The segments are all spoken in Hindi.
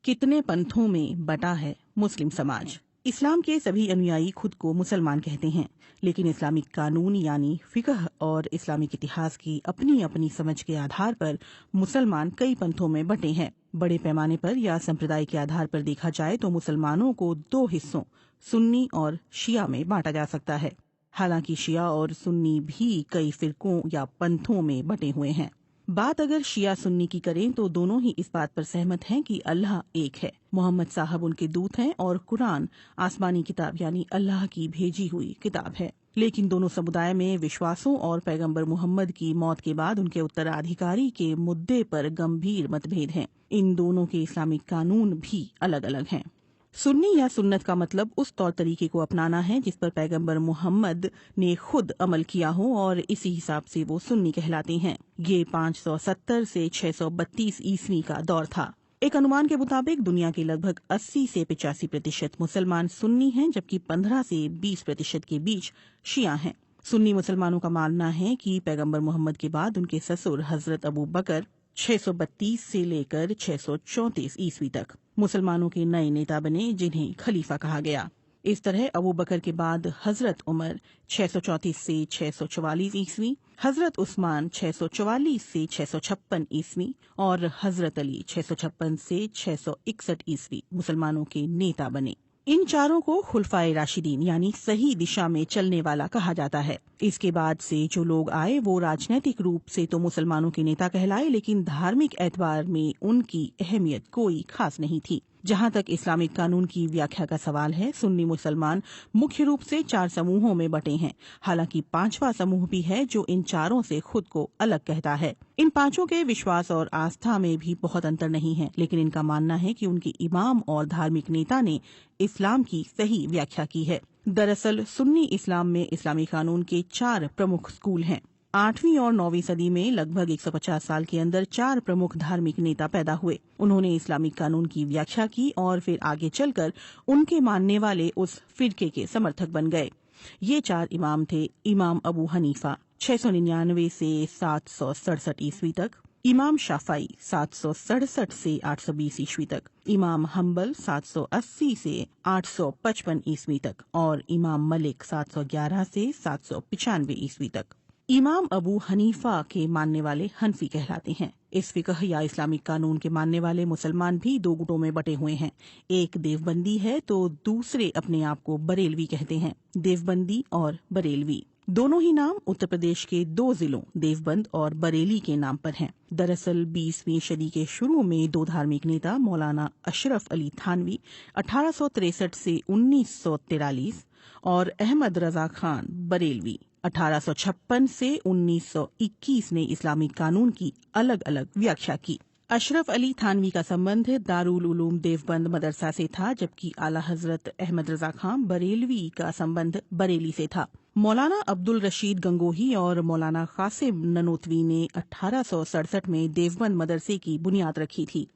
कितने पंथों में बटा है मुस्लिम समाज। इस्लाम के सभी अनुयायी खुद को मुसलमान कहते हैं, लेकिन इस्लामिक कानून यानी फिकह और इस्लामिक इतिहास की अपनी अपनी समझ के आधार पर मुसलमान कई पंथों में बटे हैं। बड़े पैमाने पर या संप्रदाय के आधार पर देखा जाए तो मुसलमानों को दो हिस्सों सुन्नी और शिया में बांटा जा सकता है। हालांकि शिया और सुन्नी भी कई फिरकों या पंथों में बटे हुए हैं। बात अगर शिया सुन्नी की करें तो दोनों ही इस बात पर सहमत हैं कि अल्लाह एक है, मोहम्मद साहब उनके दूत हैं और कुरान आसमानी किताब यानी अल्लाह की भेजी हुई किताब है। लेकिन दोनों समुदाय में विश्वासों और पैगंबर मोहम्मद की मौत के बाद उनके उत्तराधिकारी के मुद्दे पर गंभीर मतभेद हैं। इन दोनों के इस्लामिक कानून भी अलग अलग हैं। सुन्नी या सुन्नत का मतलब उस तौर तरीके को अपनाना है जिस पर पैगंबर मोहम्मद ने खुद अमल किया हो और इसी हिसाब से वो सुन्नी कहलाते हैं। ये 570 से 632 ईस्वी का दौर था। एक अनुमान के मुताबिक दुनिया के लगभग 80 से 85% मुसलमान सुन्नी हैं, जबकि 15 से 20% के बीच शिया हैं। सुन्नी मुसलमानों का मानना है कि पैगंबर मोहम्मद के बाद उनके ससुर हजरत अबू बकर 632 से लेकर 634 ईस्वी तक मुसलमानों के नए नेता बने, जिन्हें खलीफा कहा गया। इस तरह अबू बकर के बाद हजरत उमर 634 से 644 ईस्वी, हजरत उस्मान 644 से 656 ईस्वी और हजरत अली 656 से 661 ईस्वी मुसलमानों के नेता बने। इन चारों को खुलफाए राशिदीन यानी सही दिशा में चलने वाला कहा जाता है। इसके बाद से जो लोग आए वो राजनीतिक रूप से तो मुसलमानों के नेता कहलाए, लेकिन धार्मिक एतबार में उनकी अहमियत कोई खास नहीं थी। जहां तक इस्लामिक कानून की व्याख्या का सवाल है, सुन्नी मुसलमान मुख्य रूप से 4 समूहों में बटे हैं। हालांकि 5वां समूह भी है जो इन चारों से खुद को अलग कहता है। इन 5 के विश्वास और आस्था में भी बहुत अंतर नहीं है, लेकिन इनका मानना है कि उनके इमाम और धार्मिक नेता ने इस्लाम की सही व्याख्या की है। दरअसल सुन्नी इस्लाम में इस्लामी कानून के 4 प्रमुख स्कूल हैं। 8वीं और 9वीं सदी में लगभग 150 साल के अंदर 4 प्रमुख धार्मिक नेता पैदा हुए। उन्होंने इस्लामिक कानून की व्याख्या की और फिर आगे चलकर उनके मानने वाले उस फिरके के समर्थक बन गए। ये 4 इमाम थे। इमाम अबू हनीफा 699 से 767 ईस्वी तक, इमाम शाफई 767 से 820 ईस्वी तक, इमाम हम्बल 780 से 855 ईस्वी तक और इमाम मलिक 711 से 795 ईस्वी तक। इमाम अबू हनीफा के मानने वाले हनफी कहलाते हैं। इस फिकह या इस्लामिक कानून के मानने वाले मुसलमान भी 2 गुटों में बटे हुए हैं। एक देवबंदी है तो दूसरे अपने आप को बरेलवी कहते हैं। देवबंदी और बरेलवी दोनों ही नाम उत्तर प्रदेश के 2 जिलों देवबंद और बरेली के नाम पर हैं। दरअसल 20वीं सदी के शुरू में 2 धार्मिक नेता मौलाना अशरफ अली थानवी 1863 से 1943 और अहमद रजा खान बरेलवी 1856 से 1921 ने इस्लामिक कानून की अलग अलग व्याख्या की। अशरफ अली थानवी का संबंध दारुल उलूम देवबंद मदरसा से था, जबकि आला हजरत अहमद रजा खान बरेलवी का संबंध बरेली से था। मौलाना अब्दुल रशीद गंगोही और मौलाना कासिम ननोतवी ने 1867 में देवबंद मदरसे की बुनियाद रखी थी।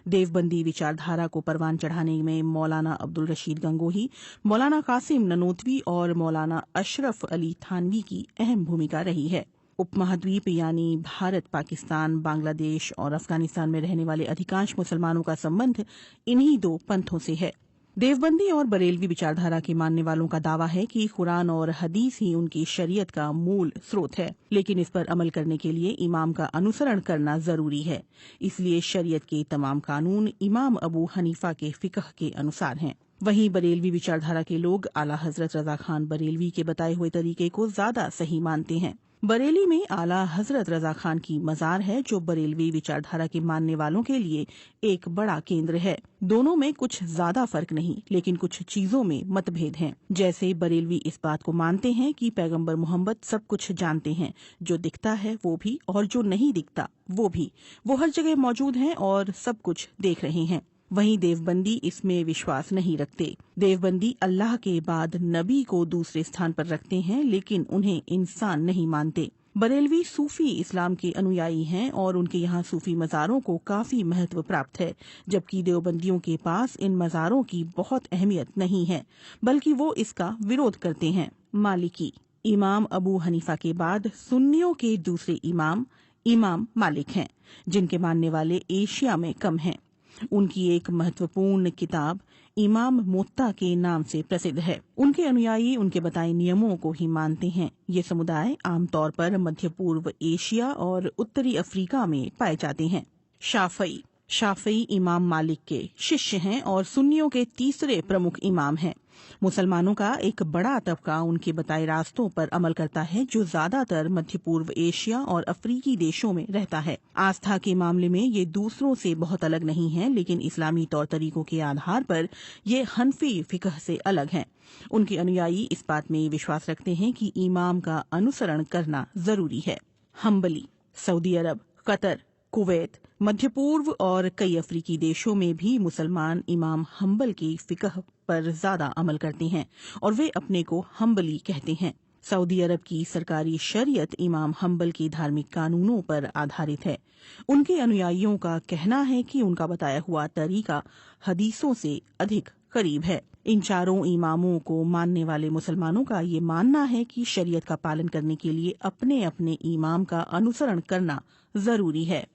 देवबंदी विचारधारा को परवान चढ़ाने में मौलाना अब्दुल रशीद गंगोही, मौलाना कासिम ननोतवी और मौलाना अशरफ अली थानवी की अहम भूमिका रही है। उपमहाद्वीप यानी भारत, पाकिस्तान, बांग्लादेश और अफगानिस्तान में रहने वाले अधिकांश मुसलमानों का संबंध इन्हीं 2 पंथों से है। देवबंदी और बरेलवी विचारधारा के मानने वालों का दावा है कि कुरान और हदीस ही उनकी शरीयत का मूल स्रोत है, लेकिन इस पर अमल करने के लिए इमाम का अनुसरण करना जरूरी है। इसलिए शरीयत के तमाम कानून इमाम अबू हनीफा के फिकह के अनुसार हैं। वहीं बरेलवी विचारधारा के लोग आला हजरत रजा खान बरेलवी के बताए हुए तरीके को ज्यादा सही मानते हैं। बरेली में आला हजरत रजा खान की मजार है, जो बरेलवी विचारधारा के मानने वालों के लिए एक बड़ा केंद्र है। दोनों में कुछ ज्यादा फर्क नहीं, लेकिन कुछ चीजों में मतभेद हैं। जैसे बरेलवी इस बात को मानते हैं कि पैगंबर मोहम्मद सब कुछ जानते हैं, जो दिखता है वो भी और जो नहीं दिखता वो भी। वो हर जगह मौजूद हैं और सब कुछ देख रहे हैं। वहीं देवबंदी इसमें विश्वास नहीं रखते। देवबंदी अल्लाह के बाद नबी को दूसरे स्थान पर रखते हैं, लेकिन उन्हें इंसान नहीं मानते। बरेलवी सूफी इस्लाम के अनुयायी हैं और उनके यहाँ सूफी मज़ारों को काफी महत्व प्राप्त है, जबकि देवबंदियों के पास इन मज़ारों की बहुत अहमियत नहीं है, बल्कि वो इसका विरोध करते हैं। मालिकी इमाम अबू हनीफा के बाद सुन्नियों के दूसरे इमाम इमाम मालिक हैं, जिनके मानने वाले एशिया में कम हैं। उनकी एक महत्वपूर्ण किताब इमाम मोत्ता के नाम से प्रसिद्ध है। उनके अनुयायी उनके बताए नियमों को ही मानते हैं। ये समुदाय आमतौर पर मध्य पूर्व एशिया और उत्तरी अफ्रीका में पाए जाते हैं। शाफई इमाम मालिक के शिष्य हैं और सुन्नियों के तीसरे प्रमुख इमाम हैं। मुसलमानों का एक बड़ा तबका उनके बताए रास्तों पर अमल करता है, जो ज्यादातर मध्य पूर्व एशिया और अफ्रीकी देशों में रहता है। आस्था के मामले में ये दूसरों से बहुत अलग नहीं है, लेकिन इस्लामी तौर तरीकों के आधार पर ये हनफी फिकह से अलग हैं। उनके अनुयायी इस बात में विश्वास रखते हैं कि इमाम का अनुसरण करना जरूरी है। हम्बली सऊदी अरब, कतर, कुवैत, मध्य पूर्व और कई अफ्रीकी देशों में भी मुसलमान इमाम हम्बल की फिकह पर ज्यादा अमल करते हैं और वे अपने को हम्बली कहते हैं। सऊदी अरब की सरकारी शरीयत इमाम हम्बल के धार्मिक कानूनों पर आधारित है। उनके अनुयायियों का कहना है कि उनका बताया हुआ तरीका हदीसों से अधिक करीब है। इन चारों इमामों को मानने वाले मुसलमानों का ये मानना है कि शरीयत का पालन करने के लिए अपने अपने इमाम का अनुसरण करना जरूरी है।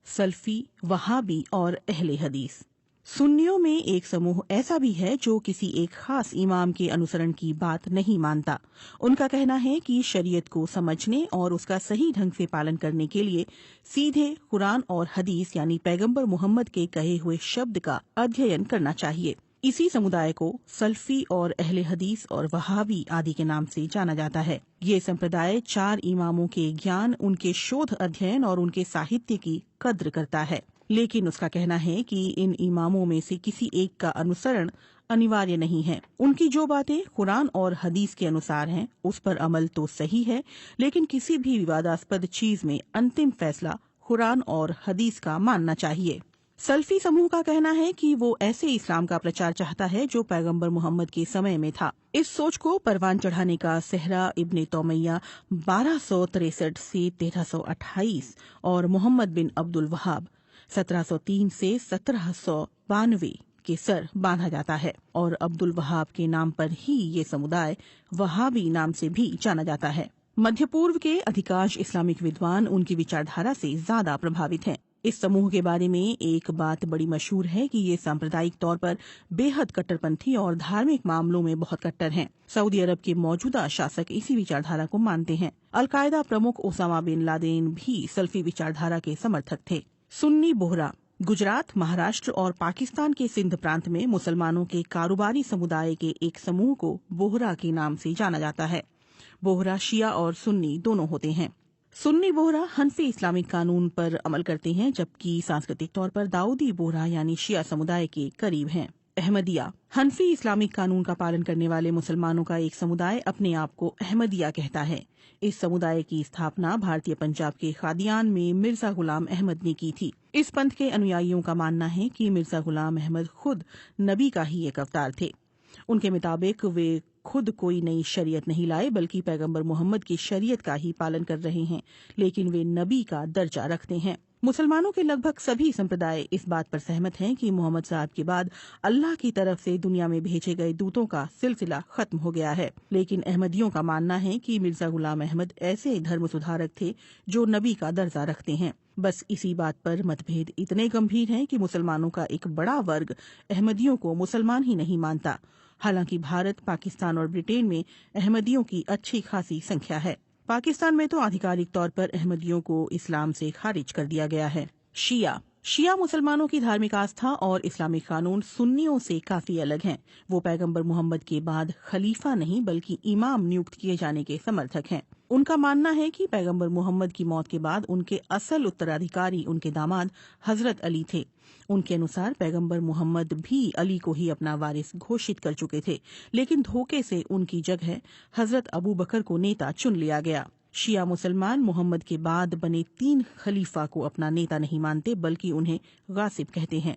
सल्फी, वहाबी और अहले हदीस। सुन्नियों में एक समूह ऐसा भी है जो किसी एक खास इमाम के अनुसरण की बात नहीं मानता। उनका कहना है कि शरीयत को समझने और उसका सही ढंग से पालन करने के लिए सीधे कुरान और हदीस यानी पैगंबर मोहम्मद के कहे हुए शब्द का अध्ययन करना चाहिए। इसी समुदाय को सल्फी और अहले हदीस और वहाबी आदि के नाम से जाना जाता है। ये संप्रदाय चार इमामों के ज्ञान, उनके शोध अध्ययन और उनके साहित्य की कद्र करता है, लेकिन उसका कहना है कि इन इमामों में से किसी एक का अनुसरण अनिवार्य नहीं है। उनकी जो बातें कुरान और हदीस के अनुसार हैं, उस पर अमल तो सही है, लेकिन किसी भी विवादास्पद चीज में अंतिम फैसला कुरान और हदीस का मानना चाहिए। सल्फी समूह का कहना है कि वो ऐसे इस्लाम का प्रचार चाहता है जो पैगंबर मोहम्मद के समय में था। इस सोच को परवान चढ़ाने का सेहरा इब्ने तौमैया 1263 से 1328 और मोहम्मद बिन अब्दुल वहाब 1703 से 1792 के सर बांधा जाता है और अब्दुल वहाब के नाम पर ही ये समुदाय वहाबी नाम से भी जाना जाता है। मध्य पूर्व के अधिकांश इस्लामिक विद्वान उनकी विचारधारा से ज्यादा प्रभावित हैं। इस समूह के बारे में एक बात बड़ी मशहूर है कि ये सांप्रदायिक तौर पर बेहद कट्टरपंथी और धार्मिक मामलों में बहुत कट्टर हैं। सऊदी अरब के मौजूदा शासक इसी विचारधारा को मानते हैं। अलकायदा प्रमुख ओसामा बिन लादेन भी सल्फी विचारधारा के समर्थक थे। सुन्नी बोहरा गुजरात, महाराष्ट्र और पाकिस्तान के सिंध प्रांत में मुसलमानों के कारोबारी समुदाय के एक समूह को बोहरा के नाम से जाना जाता है। बोहरा शिया और सुन्नी दोनों होते हैं। सुन्नी बोहरा हनफी इस्लामिक कानून पर अमल करते हैं, जबकि सांस्कृतिक तौर पर दाऊदी बोहरा यानी शिया समुदाय के करीब हैं। अहमदिया हनफी इस्लामिक कानून का पालन करने वाले मुसलमानों का एक समुदाय अपने आप को अहमदिया कहता है। इस समुदाय की स्थापना भारतीय पंजाब के खादियान में मिर्जा गुलाम अहमद ने की थी। इस पंथ के अनुयायियों का मानना है कि मिर्जा गुलाम अहमद खुद नबी का ही एक अवतार थे। उनके मुताबिक वे खुद कोई नई शरीयत नहीं लाए, बल्कि पैगंबर मोहम्मद की शरीयत का ही पालन कर रहे हैं, लेकिन वे नबी का दर्जा रखते हैं। मुसलमानों के लगभग सभी संप्रदाय इस बात पर सहमत हैं कि मोहम्मद साहब के बाद अल्लाह की तरफ से दुनिया में भेजे गए दूतों का सिलसिला खत्म हो गया है, लेकिन अहमदियों का मानना है कि मिर्जा गुलाम अहमद ऐसे धर्म सुधारक थे जो नबी का दर्जा रखते हैं। बस इसी बात पर मतभेद इतने गंभीर हैं कि मुसलमानों का एक बड़ा वर्ग अहमदियों को मुसलमान ही नहीं मानता। हालांकि भारत, पाकिस्तान और ब्रिटेन में अहमदियों की अच्छी खासी संख्या है। पाकिस्तान में तो आधिकारिक तौर पर अहमदियों को इस्लाम से खारिज कर दिया गया है। शिया मुसलमानों की धार्मिक आस्था और इस्लामिक कानून सुन्नियों से काफी अलग हैं। वो पैगंबर मोहम्मद के बाद खलीफा नहीं बल्कि इमाम नियुक्त किए जाने के समर्थक हैं। उनका मानना है कि पैगंबर मोहम्मद की मौत के बाद उनके असल उत्तराधिकारी उनके दामाद हजरत अली थे। उनके अनुसार पैगंबर मोहम्मद भी अली को ही अपना वारिस घोषित कर चुके थे, लेकिन धोखे से उनकी जगह हजरत अबू बकर को नेता चुन लिया गया। शिया मुसलमान मोहम्मद के बाद बने 3 खलीफा को अपना नेता नहीं मानते, बल्कि उन्हें गासिब कहते हैं।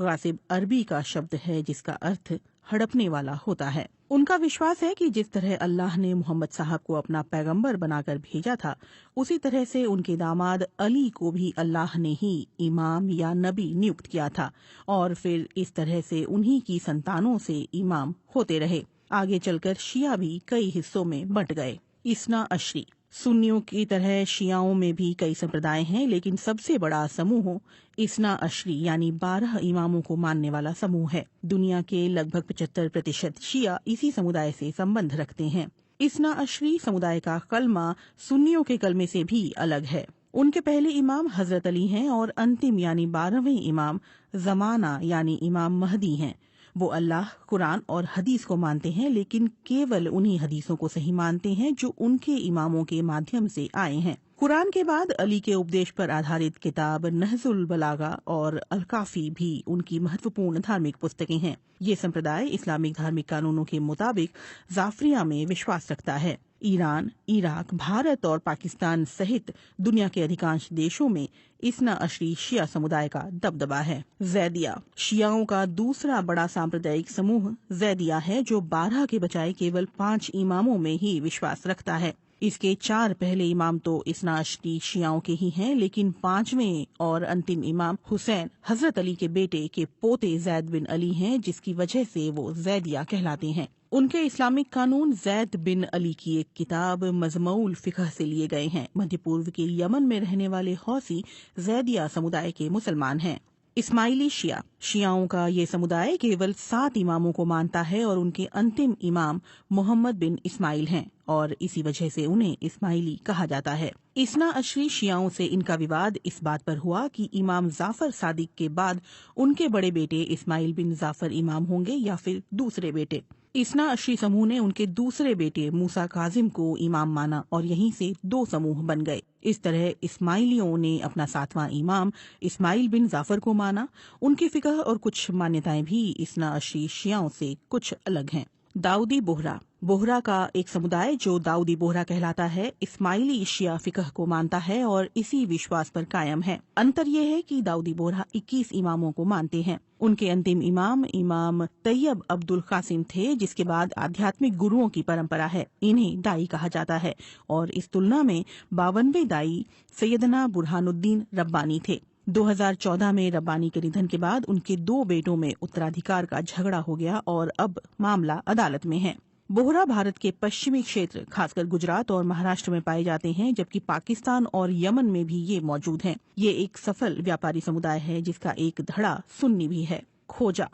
गासिब अरबी का शब्द है जिसका अर्थ हड़पने वाला होता है। उनका विश्वास है कि जिस तरह अल्लाह ने मोहम्मद साहब को अपना पैगंबर बनाकर भेजा था, उसी तरह से उनके दामाद अली को भी अल्लाह ने ही इमाम या नबी नियुक्त किया था और फिर इस तरह से उन्हीं की संतानों से इमाम होते रहे। आगे चलकर शिया भी कई हिस्सों में बंट गए। इसना अशरी सुन्नियों की तरह शियाओं में भी कई संप्रदाय हैं, लेकिन सबसे बड़ा समूह इस्ना अशरी यानी 12 इमामों को मानने वाला समूह है। दुनिया के लगभग 75% शिया इसी समुदाय से संबंध रखते हैं। इस्ना अशरी समुदाय का कलमा सुन्नियों के कलमे से भी अलग है। उनके पहले इमाम हजरत अली हैं और अंतिम यानी 12वें इमाम जमाना यानी इमाम महदी हैं। वो अल्लाह, कुरान और हदीस को मानते हैं, लेकिन केवल उन्हीं हदीसों को सही मानते हैं जो उनके इमामों के माध्यम से आए हैं। कुरान के बाद अली के उपदेश पर आधारित किताब नहजुल बलागा और अल काफी भी उनकी महत्वपूर्ण धार्मिक पुस्तकें हैं। ये संप्रदाय इस्लामिक धार्मिक कानूनों के मुताबिक जाफरिया में विश्वास रखता है। ईरान, इराक, भारत और पाकिस्तान सहित दुनिया के अधिकांश देशों में इस्ना अशरी शिया समुदाय का दबदबा है। जैदिया शियाओं का दूसरा बड़ा सांप्रदायिक समूह जैदिया है, जो 12 के बजाय केवल 5 इमामों में ही विश्वास रखता है। इसके 4 पहले इमाम तो इस्ना अशरी शियाओं के ही हैं, लेकिन 5वें और अंतिम इमाम हुसैन हजरत अली के बेटे के पोते जैद बिन अली हैं, जिसकी वजह से वो जैदिया कहलाते हैं। उनके इस्लामिक कानून जैद बिन अली की एक किताब मजमऊल फिकह से लिए गए हैं। मध्य पूर्व के यमन में रहने वाले हौसी जैदिया समुदाय के मुसलमान हैं। इस्माइली शियाओं का ये समुदाय केवल 7 इमामों को मानता है और उनके अंतिम इमाम मोहम्मद बिन इस्माइल हैं और इसी वजह से उन्हें इस्माइली कहा जाता है। इस्ना अशरी शियाओं से इनका विवाद इस बात पर हुआ कि इमाम जाफर सादिक के बाद उनके बड़े बेटे इस्माइल बिन जाफर इमाम होंगे या फिर दूसरे बेटे। इस्ना अशरी समूह ने उनके दूसरे बेटे मूसा काजिम को इमाम माना और यहीं से 2 समूह बन गए। इस तरह इस्माइलियों ने अपना 7वां इमाम इस्माइल बिन जाफर को माना। उनकी फिकह और कुछ मान्यताएं भी इस्ना अशरी शियाओं से कुछ अलग हैं। दाऊदी बोहरा का एक समुदाय जो दाऊदी बोहरा कहलाता है, इस्माइली शिया फिकह को मानता है और इसी विश्वास पर कायम है। अंतर यह है कि दाऊदी बोहरा 21 इमामों को मानते हैं। उनके अंतिम इमाम तैयब अब्दुल कासिम थे, जिसके बाद आध्यात्मिक गुरुओं की परंपरा है। इन्हें दाई कहा जाता है और इस तुलना में 52वें दाई सैयदना बुरहानुद्दीन रब्बानी थे। 2014 में रब्बानी के निधन के बाद उनके 2 बेटों में उत्तराधिकार का झगड़ा हो गया और अब मामला अदालत में है। बोहरा भारत के पश्चिमी क्षेत्र खासकर गुजरात और महाराष्ट्र में पाए जाते हैं, जबकि पाकिस्तान और यमन में भी ये मौजूद हैं। ये एक सफल व्यापारी समुदाय है जिसका एक धड़ा सुन्नी भी है। खोजा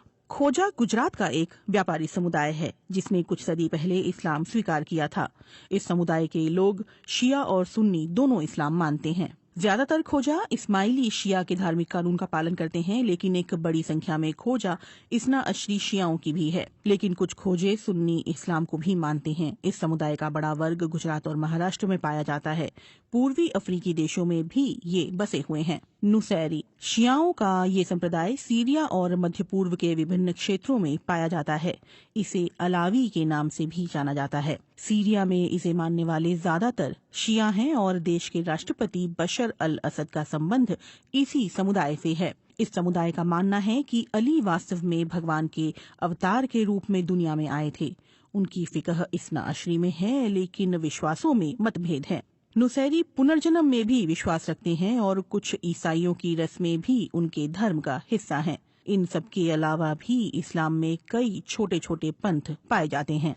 गुजरात का एक व्यापारी समुदाय है जिसने कुछ सदी पहले इस्लाम स्वीकार किया था। इस समुदाय के लोग शिया और सुन्नी दोनों इस्लाम मानते हैं। ज्यादातर खोजा इस्माइली शिया के धार्मिक कानून का पालन करते हैं, लेकिन एक बड़ी संख्या में खोजा इस्ना अशरी शियाओं की भी है। लेकिन कुछ खोजे सुन्नी इस्लाम को भी मानते हैं। इस समुदाय का बड़ा वर्ग गुजरात और महाराष्ट्र में पाया जाता है। पूर्वी अफ्रीकी देशों में भी ये बसे हुए हैं। नुसैरी शियाओं का ये संप्रदाय सीरिया और मध्य पूर्व के विभिन्न क्षेत्रों में पाया जाता है। इसे अलावी के नाम से भी जाना जाता है। सीरिया में इसे मानने वाले ज्यादातर शिया हैं और देश के राष्ट्रपति बशर अल असद का संबंध इसी समुदाय से है। इस समुदाय का मानना है कि अली वास्तव में भगवान के अवतार के रूप में दुनिया में आए थे। उनकी फिकह इस्ना अशरी में है, लेकिन विश्वासों में मतभेद है। नुसैरी पुनर्जन्म में भी विश्वास रखते हैं और कुछ ईसाइयों की रस्में भी उनके धर्म का हिस्सा हैं। इन सब के अलावा भी इस्लाम में कई छोटे छोटे पंथ पाए जाते हैं।